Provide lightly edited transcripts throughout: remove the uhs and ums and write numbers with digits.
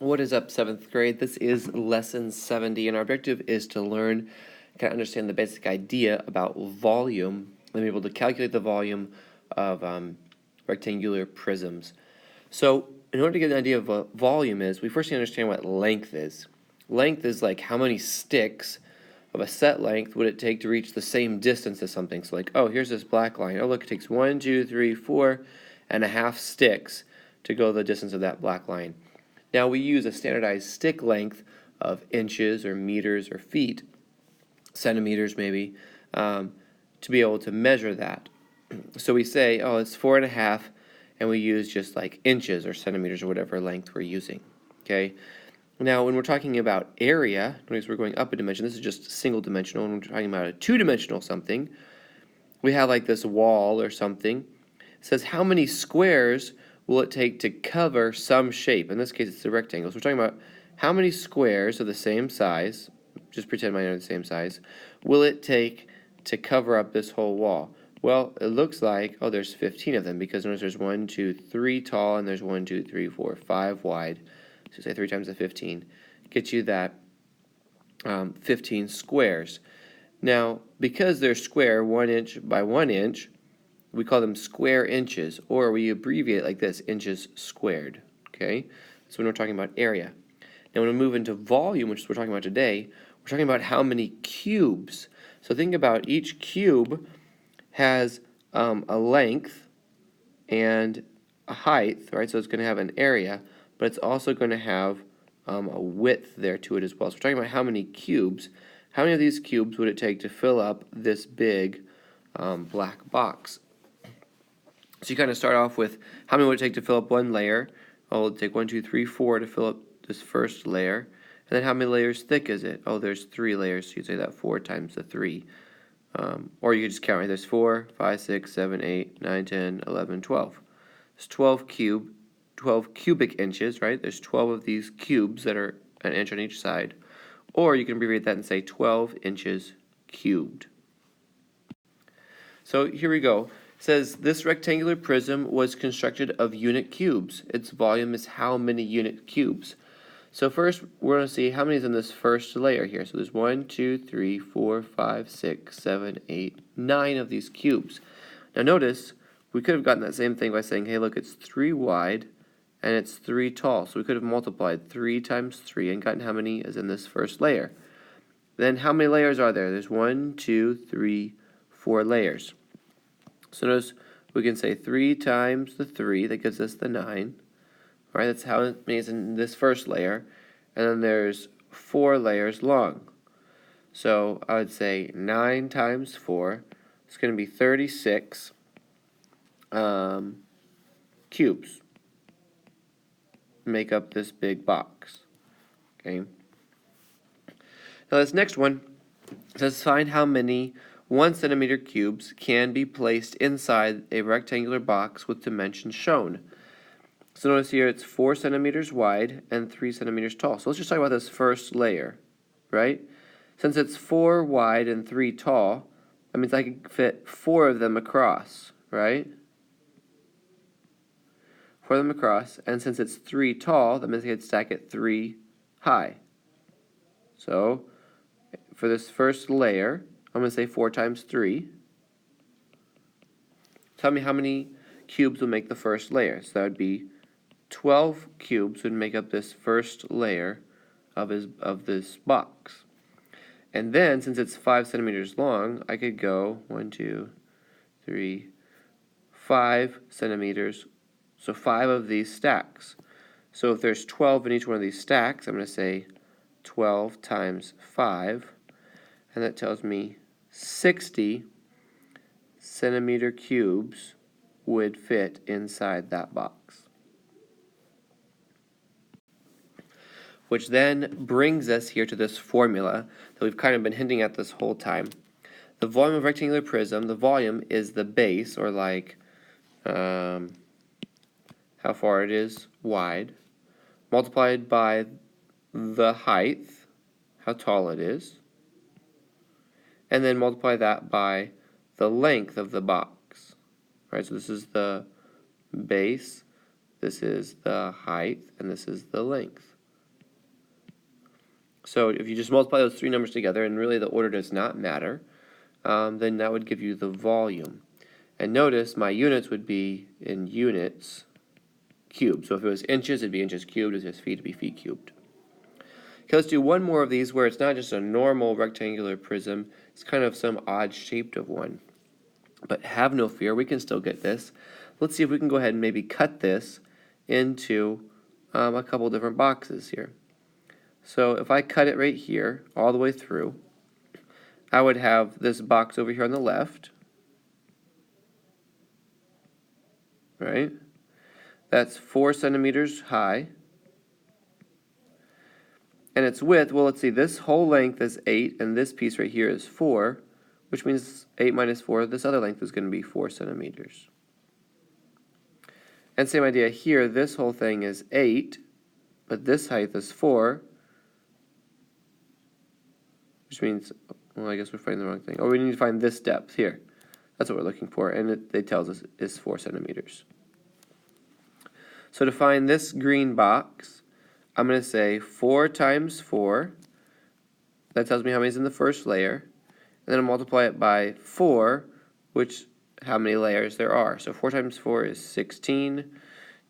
What is up, 7th grade? This is lesson 70, and our objective is to learn, kind of understand the basic idea about volume, and be able to calculate the volume of rectangular prisms. So, in order to get an idea of what volume is, we first need to understand what length is. Length is like how many sticks of a set length would it take to reach the same distance as something. So like, oh, here's this black line. Oh, look, it takes 1, 2, 3, 4.5 sticks to go the distance of that black line. Now we use a standardized stick length of inches or meters or feet, centimeters maybe, to be able to measure that. So we say, oh, it's 4.5, and we use just like inches or centimeters or whatever length we're using. Okay. Now when we're talking about area, notice we're going up a dimension. This is just single dimensional. When we're talking about a two-dimensional something, we have like this wall or something. It says how many squares will it take to cover some shape? In this case, it's a rectangle. So we're talking about how many squares of the same size, just pretend mine are the same size, will it take to cover up this whole wall? Well, it looks like, oh, there's 15 of them, because notice there's 1, 2, 3 tall, and there's 1, 2, 3, 4, 5 wide. So say 3 times the 15 gets you that 15 squares. Now, because they're square, 1 inch by 1 inch, we call them square inches, or we abbreviate like this, inches squared. Okay, so when we're talking about area. Now when we move into volume, which is what we're talking about today, we're talking about how many cubes. So think about each cube has a length and a height, right? So it's going to have an area, but it's also going to have a width there to it as well. So we're talking about how many cubes. How many of these cubes would it take to fill up this big black box? So you kind of start off with how many would it take to fill up one layer? Oh, it'll take 1, 2, 3, 4 to fill up this first layer. And then how many layers thick is it? Oh, there's 3 layers, so you'd say that 4 times the 3. Or you could just count, right? There's 4, 5, 6, 7, 8, 9, 10, 11, 12. There's 12 cubic inches, right? There's 12 of these cubes that are an inch on each side. Or you can abbreviate that and say 12 inches cubed. So here we go. It says this rectangular prism was constructed of unit cubes. Its volume is how many unit cubes. So first we're going to see how many is in this first layer here. So there's 1, 2, 3, 4, 5, 6, 7, 8, 9 of these cubes. Now notice we could have gotten that same thing by saying, hey, look, it's 3 wide and it's 3 tall. So we could have multiplied 3 times 3 and gotten how many is in this first layer. Then how many layers are there? There's 1, 2, 3, 4 layers. So notice we can say 3 times the 3, that gives us the 9. Right, that's how many is in this first layer. And then there's 4 layers long. So I would say 9 times 4, it's going to be 36 cubes. Make up this big box. Okay. Now this next one says find how many 1 centimeter cubes can be placed inside a rectangular box with dimensions shown. So notice here it's 4 centimeters wide and 3 centimeters tall. So let's just talk about this first layer, right? Since it's 4 wide and 3 tall, that means I can fit 4 of them across, right? 4 of them across, and since it's 3 tall, that means I could stack it 3 high. So for this first layer, I'm going to say 4 times 3. Tell me how many cubes will make the first layer. So that would be 12 cubes would make up this first layer of this box. And then, since it's 5 centimeters long, I could go 1, 2, 3, 5 centimeters. So 5 of these stacks. So if there's 12 in each one of these stacks, I'm going to say 12 times 5. And that tells me 60 centimeter cubes would fit inside that box. Which then brings us here to this formula that we've kind of been hinting at this whole time. The volume of a rectangular prism, the volume is the base, or like how far it is wide, multiplied by the height, how tall it is, and then multiply that by the length of the box. Right, so this is the base, this is the height, and this is the length. So if you just multiply those three numbers together, and really the order does not matter, then that would give you the volume. And notice my units would be in units cubed. So if it was inches, it'd be inches cubed. If it was feet, it'd be feet cubed. Okay, let's do one more of these where it's not just a normal rectangular prism, it's kind of some odd shaped of one. But have no fear, we can still get this. Let's see if we can go ahead and maybe cut this into a couple different boxes here. So if I cut it right here, all the way through, I would have this box over here on the left, right? That's 4 centimeters high. And its width, well, let's see, this whole length is 8, and this piece right here is 4, which means 8 minus 4, this other length is going to be 4 centimeters. And same idea here, this whole thing is 8, but this height is 4, which means, well, I guess we're finding the wrong thing. Oh, we need to find this depth here. That's what we're looking for, and it tells us is 4 centimeters. So to find this green box, I'm going to say 4 times 4. That tells me how many is in the first layer. And then I'll multiply it by 4, which how many layers there are. So 4 times 4 is 16.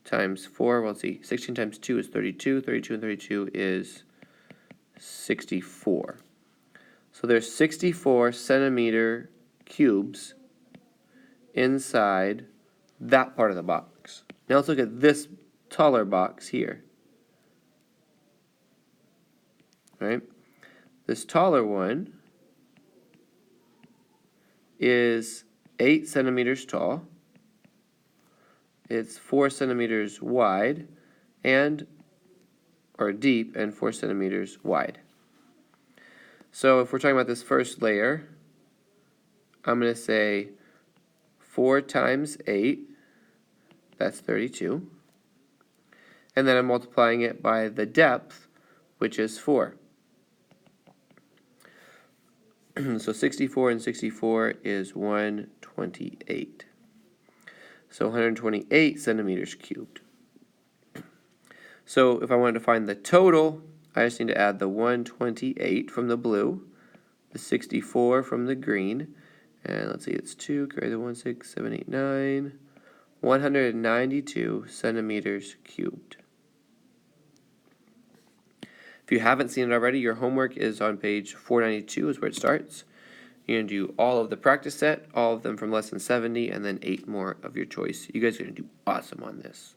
Times 4, well, let's see, 16 times 2 is 32. 32 and 32 is 64. So there's 64 centimeter cubes inside that part of the box. Now let's look at this taller box here. Right? This taller one is 8 centimeters tall. It's 4 centimeters wide or deep and 4 centimeters wide. So if we're talking about this first layer, I'm going to say 4 times 8, that's 32. And then I'm multiplying it by the depth, which is 4. So 64 and 64 is 128. So 128 centimeters cubed. So if I wanted to find the total, I just need to add the 128 from the blue, the 64 from the green, and let's see, it's 2, carry the 1, 6, 7, 8, 9, 192 centimeters cubed. If you haven't seen it already, your homework is on page 492 is where it starts. You're going to do all of the practice set, all of them from lesson 70, and then 8 more of your choice. You guys are going to do awesome on this.